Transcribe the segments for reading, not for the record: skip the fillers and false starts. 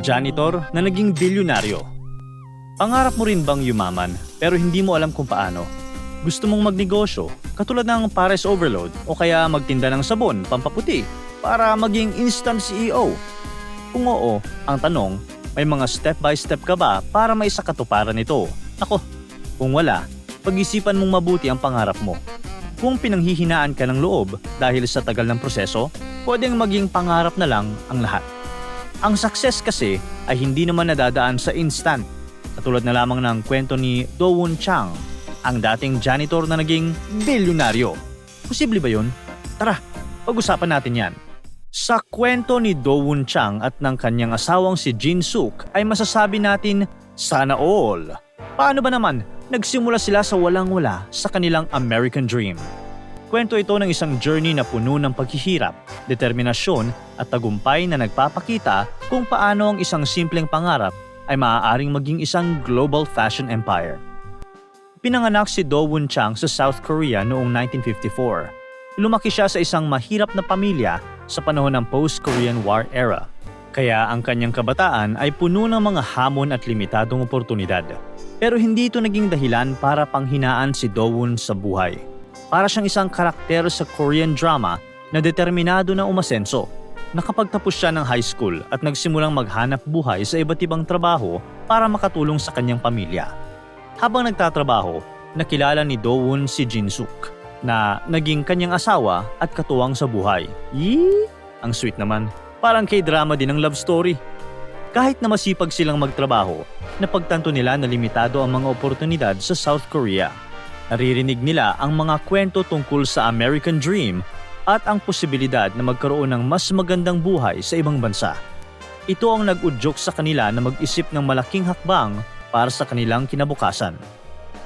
janitor na naging bilyonaryo. Pangarap mo rin bang yumaman pero hindi mo alam kung paano? Gusto mong magnegosyo katulad ng Pares Overload o kaya magtinda ng sabon pampaputi para maging instant CEO? Kung oo, ang tanong, may mga step-by-step ka ba para maisakatuparan ito? Ako, kung wala, pag-isipan mong mabuti ang pangarap mo. Kung pinanghihinaan ka ng loob dahil sa tagal ng proseso, pwedeng maging pangarap na lang ang lahat. Ang success kasi ay hindi naman nadadaan sa instant. Katulad na lamang ng kwento ni Do-Woon Chang, ang dating janitor na naging bilyonaryo. Posible ba yun? Tara, pag-usapan natin yan. Sa kwento ni Do-Woon Chang at ng kanyang asawang si Jin Suk ay masasabi natin, sana all. Paano ba naman nagsimula sila sa walang-wala sa kanilang American Dream? Kwento ito ng isang journey na puno ng paghihirap, determinasyon at tagumpay na nagpapakita kung paano ang isang simpleng pangarap ay maaaring maging isang global fashion empire. Pinanganak si Do-Woon Chang sa South Korea noong 1954. Lumaki siya sa isang mahirap na pamilya sa panahon ng post-Korean War era. Kaya ang kanyang kabataan ay puno ng mga hamon at limitadong oportunidad. Pero hindi ito naging dahilan para panghinaan si Do-Woon sa buhay. Para siyang isang karakter sa Korean drama na determinado na umasenso. Nakapagtapos siya ng high school at nagsimulang maghanap buhay sa iba't ibang trabaho para makatulong sa kanyang pamilya. Habang nagtatrabaho, nakilala ni Do-Woon si Jin Suk na naging kanyang asawa at katuwang sa buhay. Yee! Ang sweet naman. Parang K-drama din ang love story. Kahit na masipag silang magtrabaho, napagtanto nila na limitado ang mga oportunidad sa South Korea. Naririnig nila ang mga kwento tungkol sa American Dream at ang posibilidad na magkaroon ng mas magandang buhay sa ibang bansa. Ito ang nag-udyok sa kanila na mag-isip ng malaking hakbang para sa kanilang kinabukasan.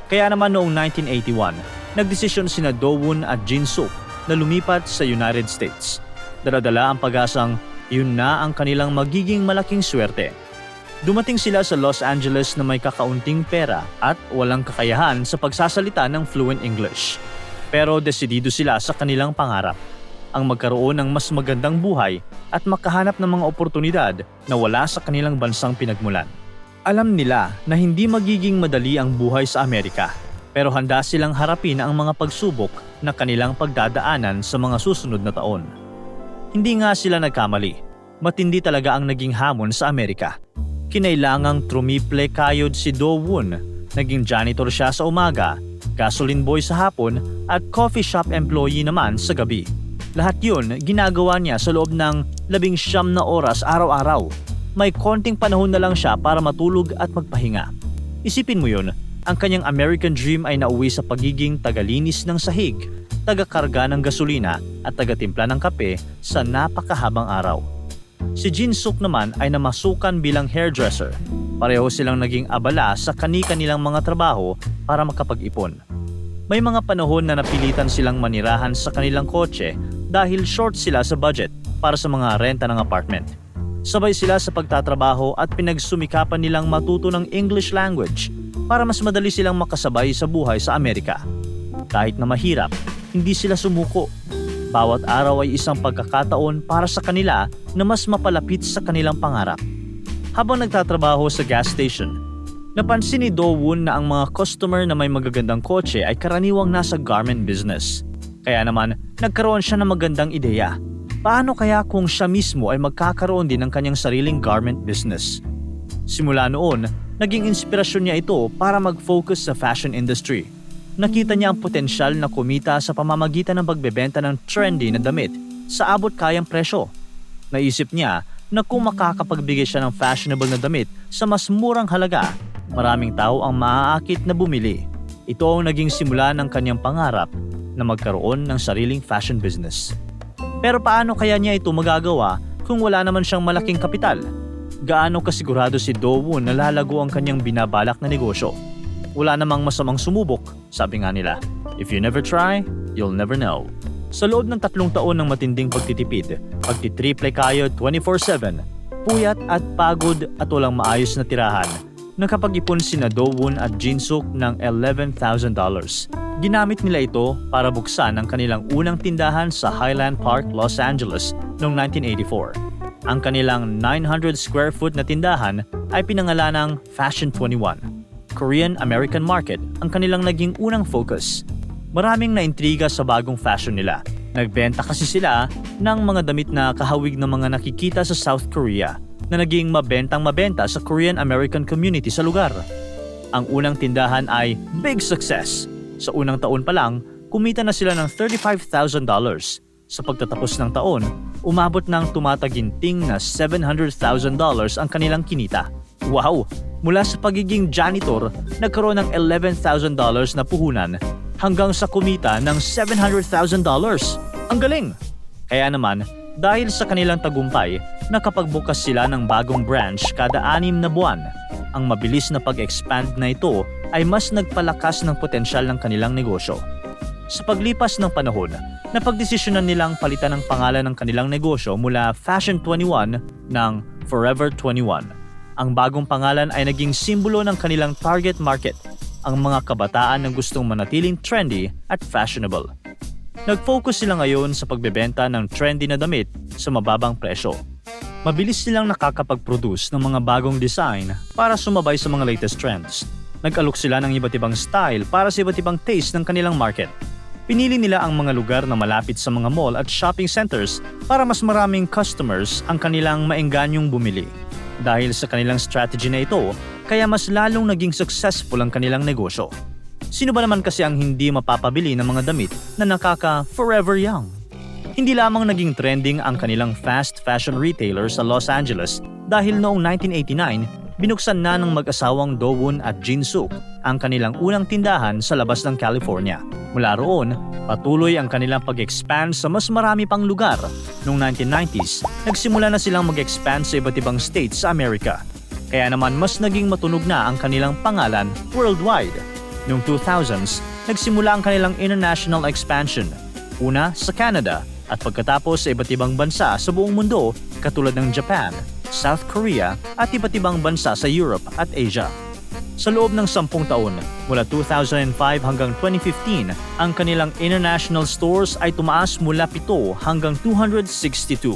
Kaya naman noong 1981, nagdesisyon sina Do-Woon at Jin Suk na lumipat sa United States. Dala-dala ang pag-asang yun na ang kanilang magiging malaking swerte. Dumating sila sa Los Angeles na may kakaunting pera at walang kakayahan sa pagsasalita ng fluent English. Pero desidido sila sa kanilang pangarap, ang magkaroon ng mas magandang buhay at makahanap ng mga oportunidad na wala sa kanilang bansang pinagmulan. Alam nila na hindi magiging madali ang buhay sa Amerika, pero handa silang harapin ang mga pagsubok na kanilang pagdadaanan sa mga susunod na taon. Hindi nga sila nagkamali. Matindi talaga ang naging hamon sa Amerika. Kinailangang trumiple kayod si Do-Woon. Naging janitor siya sa umaga, gasoline boy sa hapon at coffee shop employee naman sa gabi. Lahat yun ginagawa niya sa loob ng 19 na oras araw-araw. May konting panahon na lang siya para matulog at magpahinga. Isipin mo yun, ang kanyang American Dream ay nauwi sa pagiging tagalinis ng sahig, tagakarga ng gasolina at tagatimpla ng kape sa napakahabang araw. Si Jin Suk naman ay namasukan bilang hairdresser. Pareho silang naging abala sa kani-kanilang mga trabaho para makapag-ipon. May mga panahon na napilitan silang manirahan sa kanilang kotse dahil short sila sa budget para sa mga renta ng apartment. Sabay sila sa pagtatrabaho at pinagsumikapan nilang matuto ng English language para mas madali silang makasabay sa buhay sa Amerika. Kahit na mahirap, hindi sila sumuko. Bawat araw ay isang pagkakataon para sa kanila na mas mapalapit sa kanilang pangarap. Habang nagtatrabaho sa gas station, napansin ni Do-Woon na ang mga customer na may magagandang kotse ay karaniwang nasa garment business. Kaya naman, nagkaroon siya ng magandang ideya. Paano kaya kung siya mismo ay magkakaroon din ng kanyang sariling garment business? Simula noon, naging inspirasyon niya ito para mag-focus sa fashion industry. Nakita niya ang potensyal na kumita sa pamamagitan ng pagbebenta ng trendy na damit sa abot kayang presyo. Naisip niya na kung makakapagbigay siya ng fashionable na damit sa mas murang halaga, maraming tao ang maaakit na bumili. Ito ang naging simula ng kanyang pangarap na magkaroon ng sariling fashion business. Pero paano kaya niya ito magagawa kung wala naman siyang malaking kapital? Gaano kasigurado si Do-Woon na lalago ang kanyang binabalak na negosyo? Wala namang masamang sumubok, sabi nga nila. If you never try, you'll never know. Sa loob ng 3 taon ng matinding pagtitipid, pagtitriple kayod 24/7, puyat at pagod at walang maayos na tirahan, nakapag-ipon sina Do-Woon at Jin Suk ng $11,000. Ginamit nila ito para buksan ang kanilang unang tindahan sa Highland Park, Los Angeles noong 1984. Ang kanilang 900 square foot na tindahan ay pinangalanang Fashion 21. Korean-American market ang kanilang naging unang focus. Maraming naintriga sa bagong fashion nila. Nagbenta kasi sila ng mga damit na kahawig ng mga nakikita sa South Korea na naging mabentang-mabenta sa Korean-American community sa lugar. Ang unang tindahan ay big success. Sa unang taon pa lang, kumita na sila ng $35,000. Sa pagtatapos ng taon, umabot ng tumataginting na $700,000 ang kanilang kinita. Wow! Mula sa pagiging janitor, nagkaroon ng $11,000 na puhunan hanggang sa kumita ng $700,000. Ang galing! Kaya naman, dahil sa kanilang tagumpay, nakapagbukas sila ng bagong branch kada 6 na buwan. Ang mabilis na pag-expand na ito ay mas nagpalakas ng potensyal ng kanilang negosyo. Sa paglipas ng panahon, napagdesisyonan nilang palitan ang pangalan ng kanilang negosyo mula Fashion 21 ng Forever 21. Ang bagong pangalan ay naging simbolo ng kanilang target market, ang mga kabataan na gustong manatiling trendy at fashionable. Nag-focus sila ngayon sa pagbebenta ng trendy na damit sa mababang presyo. Mabilis silang nakakapag-produce ng mga bagong design para sumabay sa mga latest trends. Nag-alok sila ng iba't ibang style para sa iba't ibang taste ng kanilang market. Pinili nila ang mga lugar na malapit sa mga mall at shopping centers para mas maraming customers ang kanilang maenganyong bumili. Dahil sa kanilang strategy na ito, kaya mas lalong naging successful ang kanilang negosyo. Sino ba naman kasi ang hindi mapapabili ng mga damit na nakaka-forever young? Hindi lamang naging trending ang kanilang fast fashion retailer sa Los Angeles dahil noong 1989, binuksan na ng mag-asawang Do-won at Jin Suk ang kanilang unang tindahan sa labas ng California. Mula roon, patuloy ang kanilang pag-expand sa mas marami pang lugar. Noong 1990s, nagsimula na silang mag-expand sa iba't ibang states sa Amerika. Kaya naman mas naging matunog na ang kanilang pangalan worldwide. Noong 2000s, nagsimula ang kanilang international expansion. Una sa Canada at pagkatapos sa iba't ibang bansa sa buong mundo katulad ng Japan, South Korea at iba't ibang bansa sa Europe at Asia. Sa loob ng 10 taon, mula 2005 hanggang 2015, ang kanilang international stores ay tumaas mula 7 hanggang 262.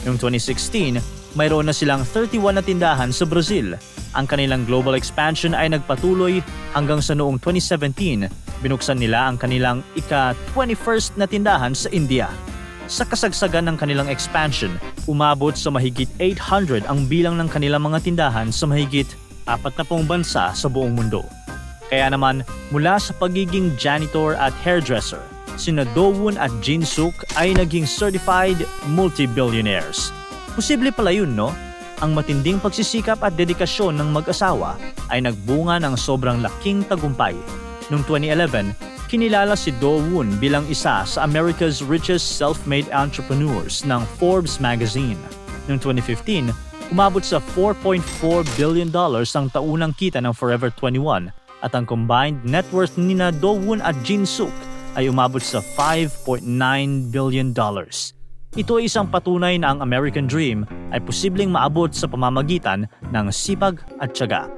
Noong 2016, mayroon na silang 31 na tindahan sa Brazil. Ang kanilang global expansion ay nagpatuloy hanggang sa noong 2017, binuksan nila ang kanilang ika-21st na tindahan sa India. Sa kasagsagan ng kanilang expansion, umabot sa mahigit 800 ang bilang ng kanilang mga tindahan sa mahigit 40 bansa sa buong mundo. Kaya naman, mula sa pagiging janitor at hairdresser, sina Do-won at Jin Suk ay naging certified multi-billionaires. Posible pala yun, no? Ang matinding pagsisikap at dedikasyon ng mag-asawa ay nagbunga ng sobrang laking tagumpay. Noong 2011, kinilala si Do-won bilang isa sa America's Richest Self-Made Entrepreneurs ng Forbes magazine. Noong 2015, umabot sa $4.4 billion ang taunang kita ng Forever 21 at ang combined net worth nina Do-won at Jin Suk ay umabot sa $5.9 billion. Ito ay isang patunay na ang American Dream ay posibleng maabot sa pamamagitan ng sipag at tiyaga.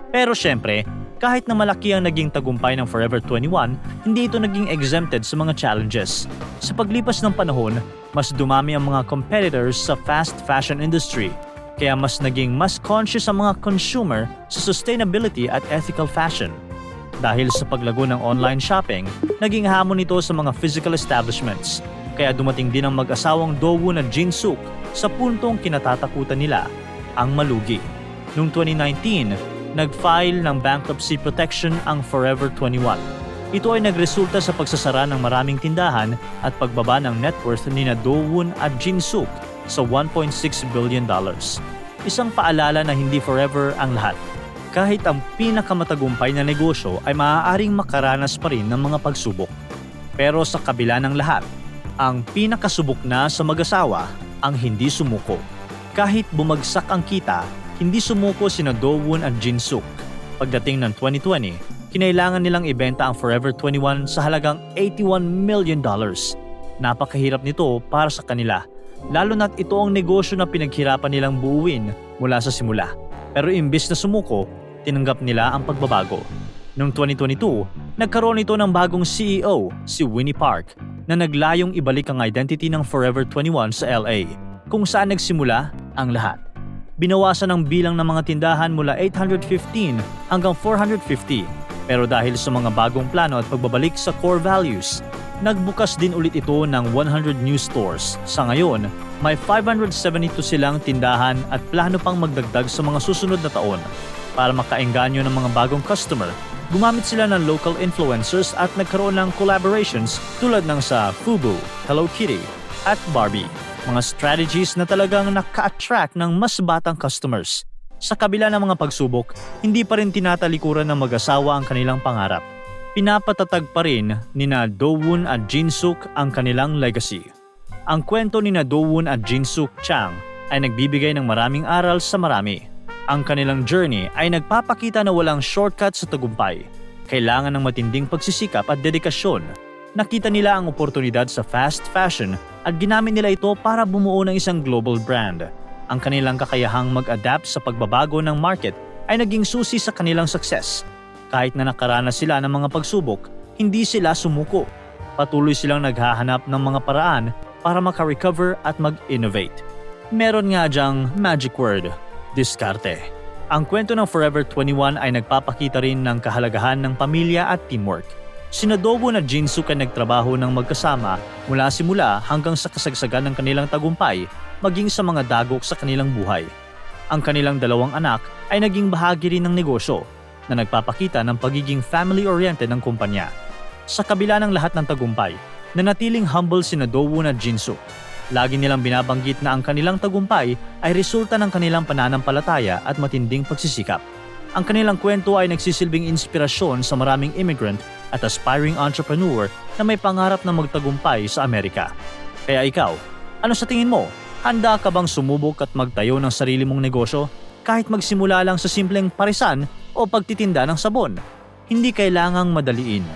Pero syempre, kahit na malaki ang naging tagumpay ng Forever 21, hindi ito naging exempted sa mga challenges. Sa paglipas ng panahon, mas dumami ang mga competitors sa fast fashion industry, kaya mas naging mas conscious ang mga consumer sa sustainability at ethical fashion. Dahil sa paglago ng online shopping, naging hamon ito sa mga physical establishments, kaya dumating din ang mag-asawang Do-won at Jin Suk sa puntong kinatatakutan nila ang malugi. Noong 2019, nag-file ng bankruptcy protection ang Forever 21. Ito ay nagresulta sa pagsasara ng maraming tindahan at pagbaba ng net worth ni Do-won at Jin Suk sa $1.6 billion. Isang paalala na hindi forever ang lahat. Kahit ang pinakamatagumpay na negosyo ay maaaring makaranas pa rin ng mga pagsubok. Pero sa kabila ng lahat, ang pinakasubok na sa mag-asawa ang hindi sumuko. Kahit bumagsak ang kita, hindi sumuko sina Do-won at Jin Suk. Pagdating ng 2020, kinailangan nilang ibenta ang Forever 21 sa halagang $81 million. Napakahirap nito para sa kanila, lalo na't ito ang negosyo na pinaghirapan nilang buuin mula sa simula. Pero imbis na sumuko, tinanggap nila ang pagbabago. Noong 2022, nagkaroon ito ng bagong CEO, si Winnie Park, na naglayong ibalik ang identity ng Forever 21 sa LA, kung saan nagsimula ang lahat. Binawasan ang bilang ng mga tindahan mula 815 hanggang 450. Pero dahil sa mga bagong plano at pagbabalik sa core values, nagbukas din ulit ito ng 100 new stores. Sa ngayon, may 572 silang tindahan at plano pang magdagdag sa mga susunod na taon. Para makaengganyo ng mga bagong customer, gumamit sila ng local influencers at nagkaroon ng collaborations tulad ng sa Fubu, Hello Kitty at Barbie. Mga strategies na talagang naka-attract ng mas batang customers. Sa kabila ng mga pagsubok, hindi pa rin tinatalikuran ng mag-asawa ang kanilang pangarap. Pinapatatag pa rin nina Do-woon at Jin-suk ang kanilang legacy. Ang kwento nina Do-woon at Jin-suk Chang ay nagbibigay ng maraming aral sa marami. Ang kanilang journey ay nagpapakita na walang shortcut sa tagumpay. Kailangan ng matinding pagsisikap at dedikasyon. Nakita nila ang oportunidad sa fast fashion at ginamit nila ito para bumuo ng isang global brand. Ang kanilang kakayahang mag-adapt sa pagbabago ng market ay naging susi sa kanilang success. Kahit na nakaranas sila ng mga pagsubok, hindi sila sumuko. Patuloy silang naghahanap ng mga paraan para maka-recover at mag-innovate. Meron nga diyang magic word, diskarte. Ang kwento ng Forever 21 ay nagpapakita rin ng kahalagahan ng pamilya at teamwork. Sina Do-woon at Jin-suk ay nagtrabaho ng magkasama mula simula hanggang sa kasagsagan ng kanilang tagumpay, maging sa mga dagok sa kanilang buhay. Ang kanilang dalawang anak ay naging bahagi rin ng negosyo na nagpapakita ng pagiging family-oriented ng kumpanya. Sa kabila ng lahat ng tagumpay, nanatiling humble sina Do-woon at Jin-suk. Lagi nilang binabanggit na ang kanilang tagumpay ay resulta ng kanilang pananampalataya at matinding pagsisikap. Ang kanilang kwento ay nagsisilbing inspirasyon sa maraming immigrant at aspiring entrepreneur na may pangarap na magtagumpay sa Amerika. Kaya ikaw, ano sa tingin mo? Handa ka bang sumubok at magtayo ng sarili mong negosyo kahit magsimula lang sa simpleng parisan o pagtitinda ng sabon? Hindi kailangang madaliin.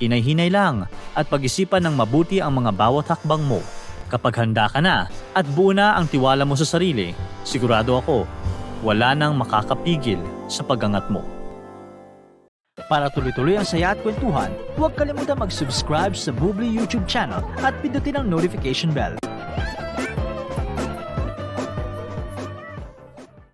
Hinay-hinay lang at pag-isipan ng mabuti ang mga bawat hakbang mo. Kapag handa ka na at buo na ang tiwala mo sa sarili, sigurado ako, wala nang makakapigil sa pag-angat mo. Para tuloy-tuloy ang saya at kwentuhan, huwag kalimutan mag-subscribe sa Bubbly YouTube channel at pindutin ang notification bell.